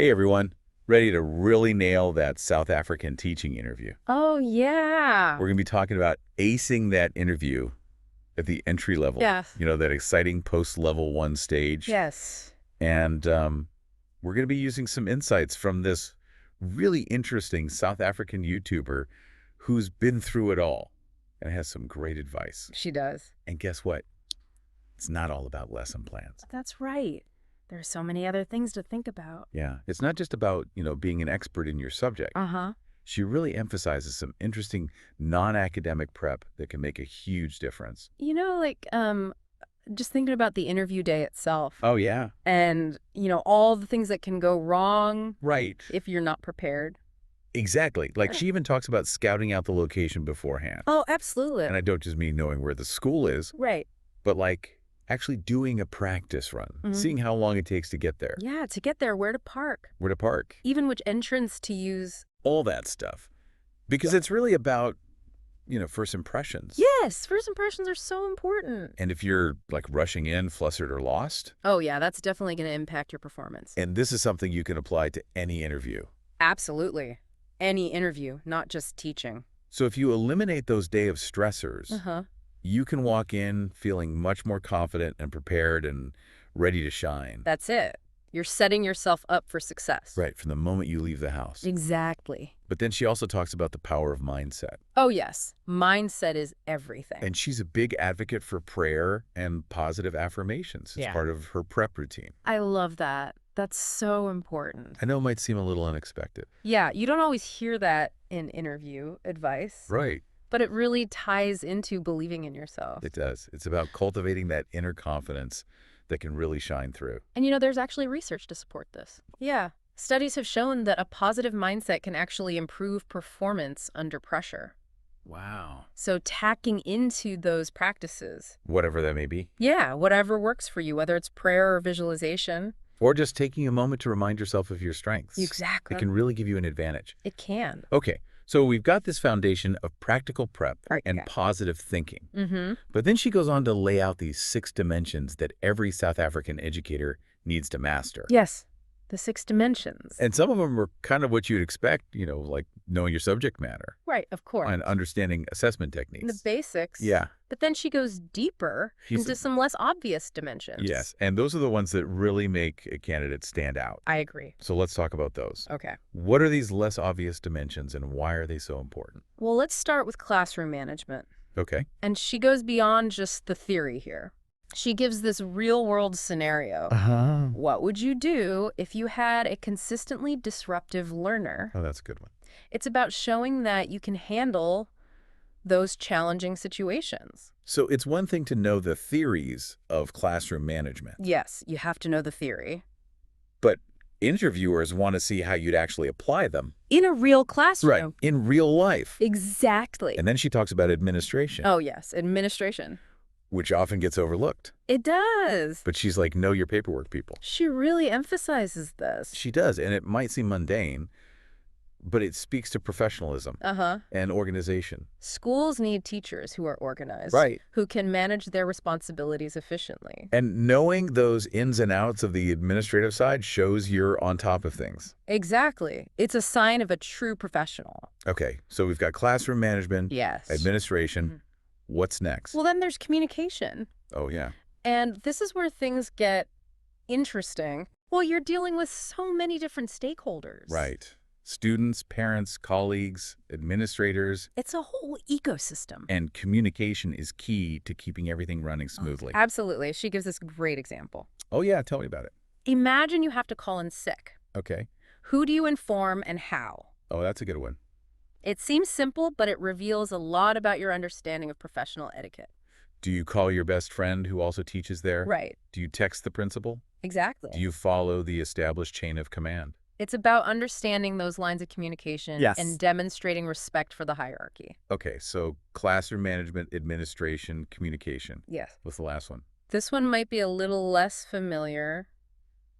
Hey everyone, ready to really nail that South African teaching interview. Oh, yeah. We're going to be talking about acing that interview at the entry level, Yes. that exciting post-level one stage. Yes. And we're going to be using some insights from this really interesting South African YouTuber who's been through it all and has some great advice. She does. And guess what? It's not all about lesson plans. That's right. There are so many other things to think about. Yeah, it's not just about, being an expert in your subject. Uh-huh. She really emphasizes some interesting non-academic prep that can make a huge difference. Just thinking about the interview day itself Oh, yeah. and, all the things that can go wrong Right. if you're not prepared. Exactly. Like she even talks about scouting out the location beforehand. Oh, absolutely. And I don't just mean knowing where the school is, Right. but like actually doing a practice run, seeing how long it takes to get there, Yeah, to get there, where to park, where to park, even which entrance to use. all that stuff. Because it's really about, first impressions. Yes, first impressions are so important. And if you're like rushing in, flustered, or lost, Oh, yeah, that's definitely going to impact your performance. and this is something you can apply to any interview. Absolutely. Any interview, not just teaching. So if you eliminate those day of stressors, Uh-huh. you can walk in feeling much more confident and prepared and ready to shine. That's it. You're setting yourself up for success. Right, from the moment you leave the house. Exactly. But then she also talks about the power of mindset. Oh, yes. Mindset is everything. And she's a big advocate for prayer and positive affirmations. It's Yeah. part of her prep routine. I love that. That's so important. I know it might seem a little unexpected. Yeah, you don't always hear that in interview advice, Right. but it really ties into believing in yourself. It does. It's about cultivating that inner confidence that can really shine through. And there's actually research to support this. Yeah. Studies have shown that a positive mindset can actually improve performance under pressure. Wow. So tacking into those practices. Whatever that may be. Yeah, whatever works for you, whether it's prayer or visualization. Or just taking a moment to remind yourself of your strengths. Exactly. It can really give you an advantage. It can. Okay, so we've got this foundation of practical prep Right, and yeah. positive thinking. Mm-hmm. But then she goes on to lay out these 6 dimensions that every South African educator needs to master. Yes, the 6 dimensions. And some of them are kind of what you'd expect, like knowing your subject matter Right, of course. and understanding assessment techniques. The basics. Yeah. But then she goes deeper She's- into some less obvious dimensions. Yes, and those are the ones that really make a candidate stand out. I agree. So let's talk about those. Okay. What are these less obvious dimensions and why are they so important? Well, let's start with classroom management. Okay. And she goes beyond just the theory here. She gives this real-world scenario. Uh-huh. What would you do if you had a consistently disruptive learner? Oh, that's a good one. It's about showing that you can handle those challenging situations. So it's one thing to know the theories of classroom management, Yes, you have to know the theory. but interviewers want to see how you'd actually apply them. In a real classroom. In real life. Exactly. And then she talks about administration, Oh, yes, administration. which often gets overlooked. It does. But she's like, know your paperwork, people. She really emphasizes this. She does, and it might seem mundane, but it speaks to professionalism Uh-huh. and organization. Schools need teachers who are organized. Right. Who can manage their responsibilities efficiently. And knowing those ins and outs of the administrative side shows you're on top of things. Exactly. It's a sign of a true professional. Okay, so we've got classroom management, Yes. administration. What's next? Well, then there's communication. Oh, yeah. And this is where things get interesting. Well, you're dealing with so many different stakeholders. Right. Students, parents, colleagues, administrators, It's a whole ecosystem. and communication is key to keeping everything running smoothly. Absolutely. She gives this great example. Oh, yeah, tell me about it. Imagine you have to call in sick. Okay. Who do you inform and how? Oh, that's a good one. It seems simple, but it reveals a lot about your understanding of professional etiquette. Do you call your best friend who also teaches there? Right. Do you text the principal? Exactly. Do you follow the established chain of command? It's about understanding those lines of communication Yes. and demonstrating respect for the hierarchy. Okay, so classroom management, administration, communication. Yes. What's the last one? This one might be a little less familiar.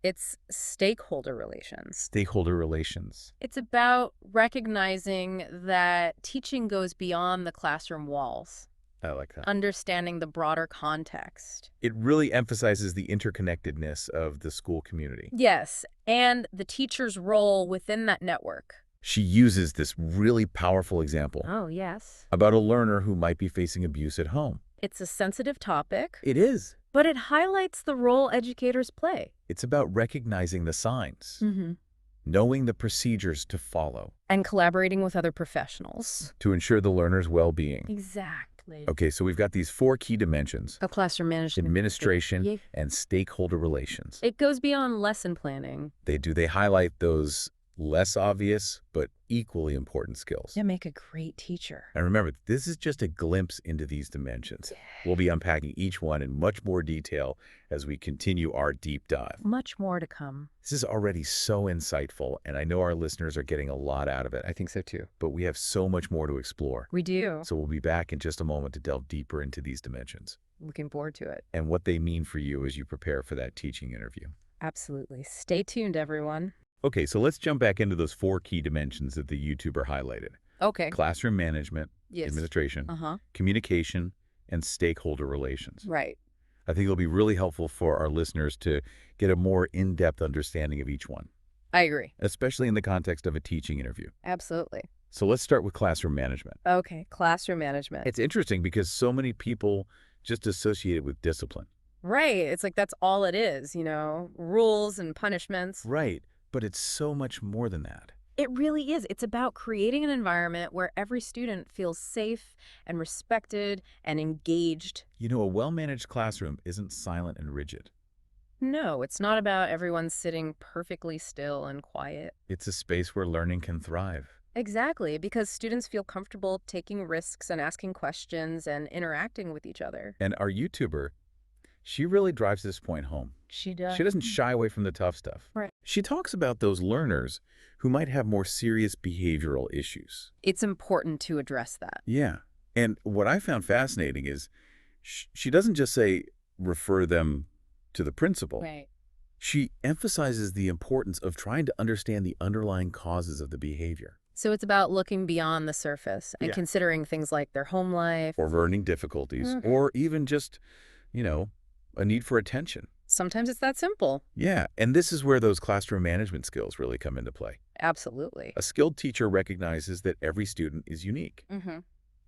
It's stakeholder relations. Stakeholder relations. It's about recognizing that teaching goes beyond the classroom walls. I like that. understanding the broader context. It really emphasizes the interconnectedness of the school community. Yes, and the teacher's role within that network. She uses this really powerful example Oh, yes. about a learner who might be facing abuse at home. It's a sensitive topic, It is. but it highlights the role educators play. It's about recognizing the signs, knowing the procedures to follow And collaborating with other professionals. to ensure the learner's well-being. Exactly. Okay, so we've got these 4 key dimensions: Of classroom management. administration Yeah. and stakeholder relations. It goes beyond lesson planning. They highlight those less obvious but equally important skills. You make a great teacher. And remember, this is just a glimpse into these dimensions. We'll be unpacking each one in much more detail as we continue our deep dive. Much more to come. This is already so insightful, and I know our listeners are getting a lot out of it. I think so too. But we have so much more to explore. We do. So we'll be back in just a moment to delve deeper into these dimensions Looking forward to it. and what they mean for you as you prepare for that teaching interview. Absolutely. Stay tuned, everyone. Okay, so let's jump back into those 4 key dimensions that the YouTuber highlighted: Okay. classroom management, Yes. administration, Uh-huh. communication, and stakeholder relations. Right. I think it'll be really helpful for our listeners to get a more in-depth understanding of each one, I agree. especially in the context of a teaching interview. Absolutely. So let's start with classroom management. Okay. Classroom management. It's interesting because so many people just associate it with discipline. Right. It's like that's all it is, rules and punishments. Right, but it's so much more than that. It really is. It's about creating an environment where every student feels safe and respected and engaged. You know, a well-managed classroom isn't silent and rigid. No, it's not about everyone sitting perfectly still and quiet. It's a space where learning can thrive. Exactly, because students feel comfortable taking risks and asking questions and interacting with each other. And our YouTuber, she really drives this point home. She does. She doesn't shy away from the tough stuff. Right. She talks about those learners who might have more serious behavioral issues. It's important to address that. Yeah. And what I found fascinating is she doesn't just say refer them to the principal. Right. She emphasizes the importance of trying to understand the underlying causes of the behavior. So it's about looking beyond the surface and Yeah. considering things like their home life. Or learning difficulties, Mm. or even just, a need for attention. Sometimes it's that simple. Yeah, and this is where those classroom management skills really come into play. Absolutely. A skilled teacher recognizes that every student is unique Mm-hmm.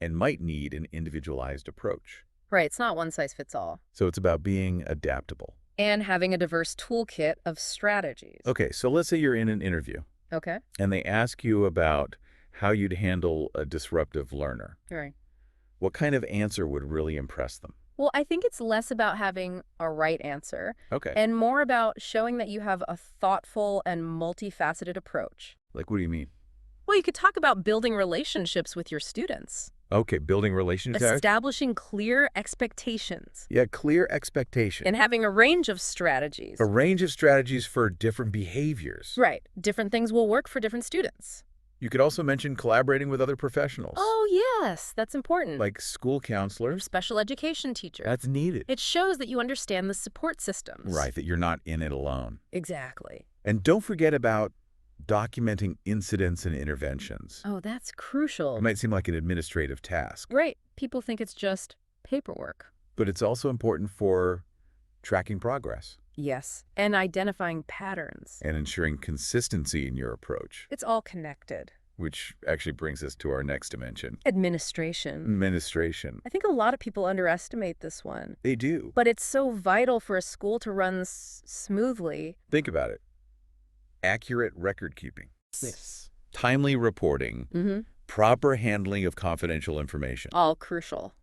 and might need an individualized approach. Right. It's not one size fits all. So it's about being adaptable. And having a diverse toolkit of strategies. Okay, so let's say you're in an interview Okay. and they ask you about how you'd handle a disruptive learner. Right. What kind of answer would really impress them? Well, I think it's less about having a right answer Okay. and more about showing that you have a thoughtful and multifaceted approach. Like, what do you mean? Well, you could talk about building relationships with your students, Okay, building relationships. establishing clear expectations, Yeah, clear expectation. and having a range of strategies. A range of strategies for different behaviors. Right. Different things will work for different students. You could also mention collaborating with other professionals. Oh, yes. That's important. Like school Or counselors. special education teachers. That's needed. It shows that you understand the support systems. Right, that you're not in it alone. Exactly. And don't forget about documenting incidents and interventions. Oh, that's crucial. It might seem like an administrative task, Right. People think it's just paperwork. but it's also important for tracking progress Yes. And identifying patterns. and ensuring consistency in your approach, It's all connected. which actually brings us to our next dimension, Administration. administration. I think a lot of people underestimate this one. They do. But it's so vital for a school to run smoothly. Think about it. Accurate record keeping, Yes. timely reporting, Mm-hmm. proper handling of confidential information. All crucial.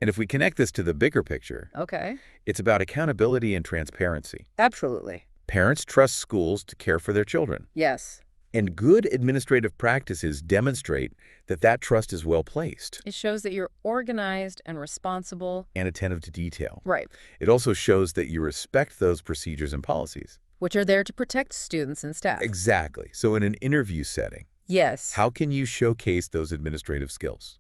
And if we connect this to the bigger picture, Okay. it's about accountability and transparency. Absolutely. Parents trust schools to care for their children, Yes. and good administrative practices demonstrate that that trust is well placed It shows that you're organized and responsible. and attentive to detail. Right. It also shows that you respect those procedures and policies. Which are there to protect students and staff. Exactly. So in an interview setting, Yes. how can you showcase those administrative skills?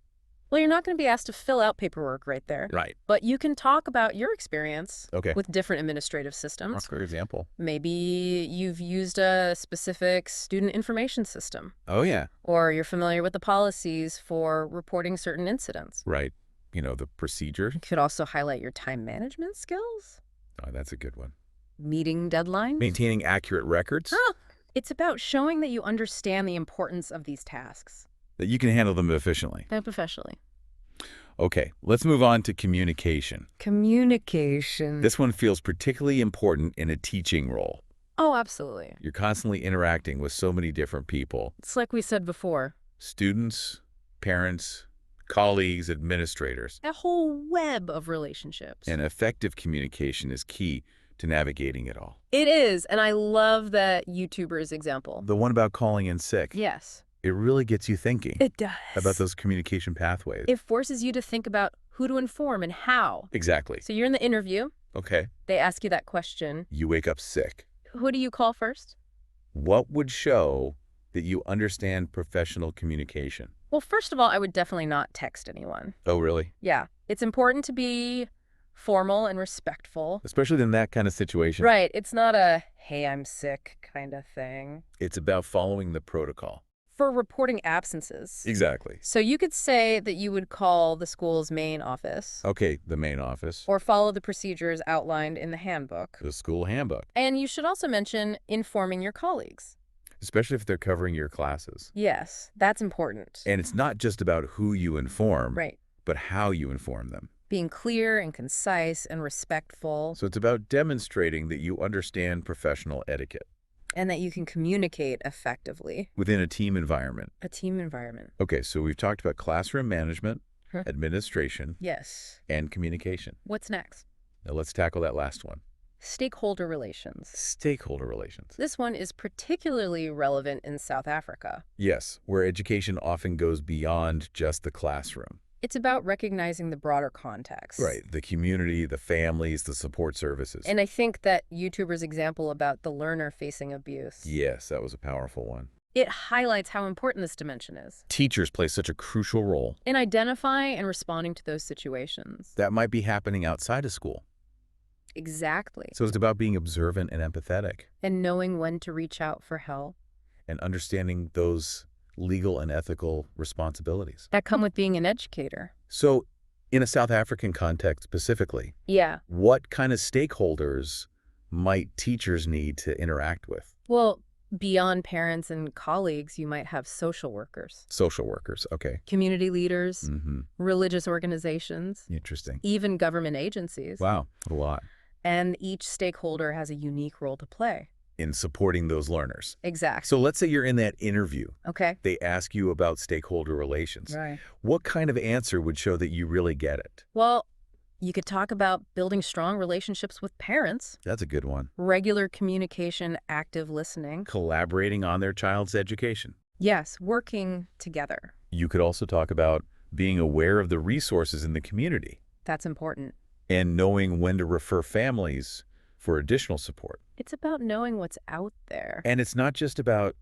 Well, you're not going to be asked to fill out paperwork right there. Right. But you can talk about your experience Okay. with different administrative systems. For example. Maybe you've used a specific student information system, Oh, yeah. or you're familiar with the policies for reporting certain incidents. Right. the procedure. You could also highlight your time management skills, Oh, that's a good one. meeting deadlines. Maintaining accurate records, Huh. It's about showing that you understand the importance of these tasks. that you can handle them efficiently. And professionally. Okay, let's move on to communication. Communication. This one feels particularly important in a teaching role. Oh, absolutely. You're constantly interacting with so many different people. It's like we said before. Students, parents, colleagues, administrators. A whole web of relationships. And effective communication is key to navigating it all. It is, and I love that YouTuber's example. The one about calling in sick. Yes. It really gets you thinking It does. about those communication pathways. It forces you to think about who to inform and how. Exactly. So you're in the interview. Okay. They ask you that question. You wake up sick. Who do you call first? What would show that you understand professional communication? Well, first of all, I would definitely not text anyone. Oh, really? Yeah. It's important to be formal and respectful. Especially in that kind of situation. Right. It's not a, hey, I'm sick kind of thing. It's about following the protocol. For reporting absences. Exactly. So you could say that you would call the school's main office. Okay, the main office. Or follow the procedures outlined in the handbook. The school handbook. And you should also mention informing your colleagues. Especially if they're covering your classes. Yes, that's important. And it's not just about who you inform, Right. but how you inform them. Being clear and concise and respectful. So it's about demonstrating that you understand professional etiquette. And that you can communicate effectively. Within a team environment. A team environment. Okay, so we've talked about classroom management, Huh. administration, Yes. and communication. What's next? Now let's tackle that last one. Stakeholder relations. Stakeholder relations. This one is particularly relevant in South Africa. Yes, where education often goes beyond just the classroom. It's about recognizing the broader context. Right, the community, the families, the support services. And I think that YouTuber's example about the learner facing abuse. Yes, that was a powerful one. It highlights how important this dimension is. Teachers play such a crucial role. In identifying and responding to those situations. That might be happening outside of school. Exactly. So it's about being observant and empathetic. And knowing when to reach out for help. And understanding those legal and ethical responsibilities. That come with being an educator. So in a South African context specifically, Yeah. what kind of stakeholders might teachers need to interact with? Well, beyond parents and colleagues, you might have social workers, Social workers, okay. community leaders, Mm-hmm. religious organizations, Interesting. even government agencies. Wow, a lot. And each stakeholder has a unique role to play. In supporting those learners. Exactly. So let's say you're in that interview. Okay. They ask you about stakeholder relations. Right. What kind of answer would show that you really get it? Well, you could talk about building strong relationships with parents, That's a good one. regular communication, active listening. Collaborating on their child's education. Yes, working together. You could also talk about being aware of the resources in the community That's important. and knowing when to refer families for additional support. It's about knowing what's out there. And it's not just about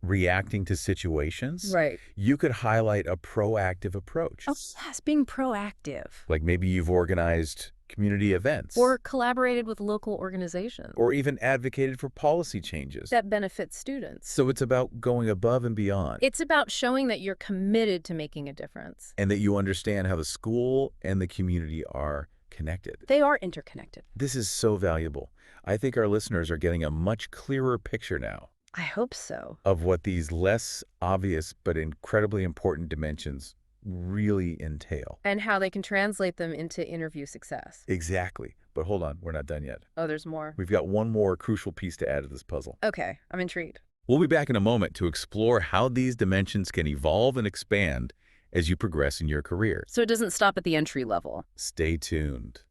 reacting to situations. Right. You could highlight a proactive approach. Oh, yes, being proactive. Like maybe you've organized community events. Or collaborated with local organizations or even advocated for policy changes. that benefit students. So it's about going above and beyond. It's about showing that you're committed to making a difference. And that you understand how the school and the community are connected. They are interconnected. This is so valuable. I think our listeners are getting a much clearer picture now I hope so. of what these less obvious but incredibly important dimensions really entail. And how they can translate them into interview success. Exactly. But hold on, we're not done yet. Oh, there's more. We've got one more crucial piece to add to this puzzle. Okay, I'm intrigued. We'll be back in a moment to explore how these dimensions can evolve and expand as you progress in your career. So it doesn't stop at the entry level. Stay tuned.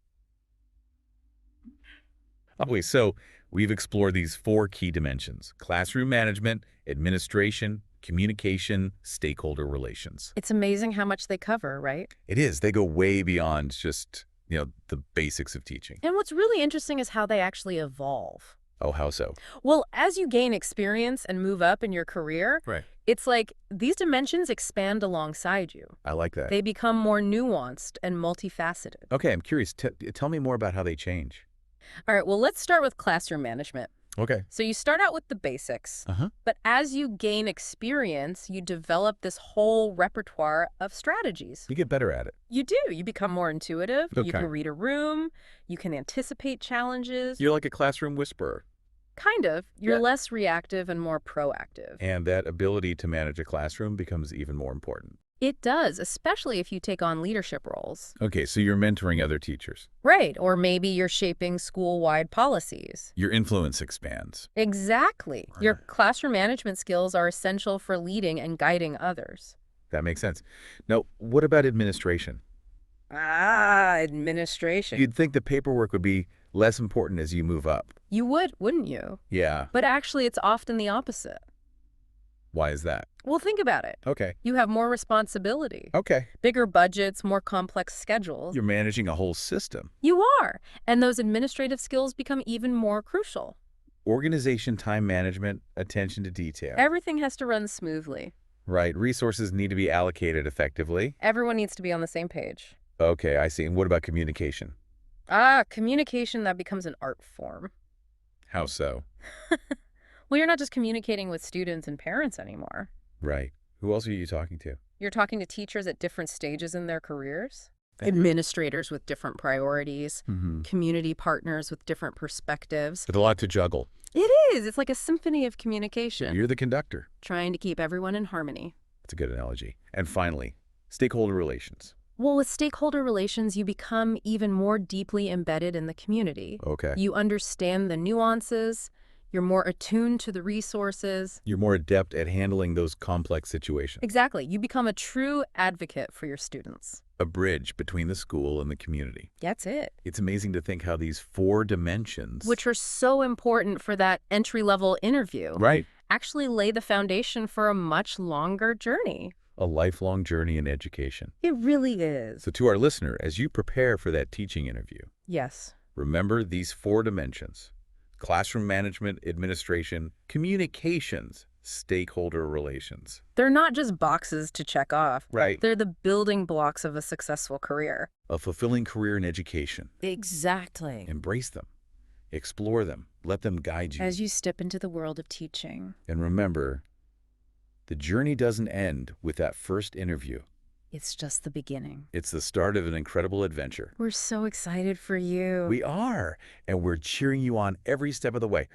Okay, so we've explored these 4 key dimensions: classroom management, administration, communication, stakeholder relations. It's amazing how much they cover, right? It is. They go way beyond just, the basics of teaching. And what's really interesting is how they actually evolve. Oh, how so? Well, as you gain experience and move up in your career, Right. it's like these dimensions expand alongside you. I like that. They become more nuanced and multifaceted. Okay, I'm curious. Tell me more about how they change. All right, well, let's start with classroom management. Okay. So you start out with the basics, Uh-huh. but as you gain experience, you develop this whole repertoire of strategies. You get better at it. You do. You become more intuitive. You Okay. can read a room. You can anticipate challenges. You're like a classroom whisperer. Kind of. You're Yeah. less reactive and more proactive. And that ability to manage a classroom becomes even more important. It does, especially if you take on leadership roles. Okay, so you're mentoring other teachers. Right. Or maybe you're shaping school-wide policies. Your influence expands. Exactly. Your Right. classroom management skills are essential for leading and guiding others. That makes sense. Now, what about administration? Administration. You'd think the paperwork would be less important as you move up. You would, wouldn't you? Yeah. But actually, it's often the opposite. Why is that? Well, think about it. Okay. You have more responsibility, Okay. bigger budgets, more complex schedules. You're managing a whole system. You are. And those administrative skills become even more crucial. Organization, time management, attention to detail. Everything has to run smoothly. Right. Resources need to be allocated effectively. Everyone needs to be on the same page. Okay, I see. And what about communication? Communication, that becomes an art form. How so? Well, you're not just communicating with students and parents anymore. Right. Who else are you talking to? You're talking to teachers at different stages in their careers, Yeah. administrators with different priorities, Mm-hmm. community partners with different perspectives. With a lot to juggle. It is. It's like a symphony of communication, You're the conductor. trying to keep everyone in harmony. That's a good analogy. And finally, stakeholder relations. Well, with stakeholder relations, you become even more deeply embedded in the community. Okay. You understand the nuances. You're more attuned to the resources. You're more adept at handling those complex situations. Exactly. You become a true advocate for your students. A bridge between the school and the community. That's it. It's amazing to think how these 4 dimensions, Which are so important for that entry-level interview, right, actually lay the foundation for a much longer journey. a lifelong journey in education. It really is. So to our listener, as you prepare for that teaching interview, Yes. remember these 4 dimensions: classroom management, administration, communications, stakeholder relations. They're not just boxes to check off. Right. They're the building blocks of a successful career. A fulfilling career in education. Exactly. Embrace them. Explore them. Let them guide you. As you step into the world of teaching. And remember, the journey doesn't end with that first interview. It's just the beginning. It's the start of an incredible adventure. We're so excited for you. We are, and we're cheering you on every step of the way.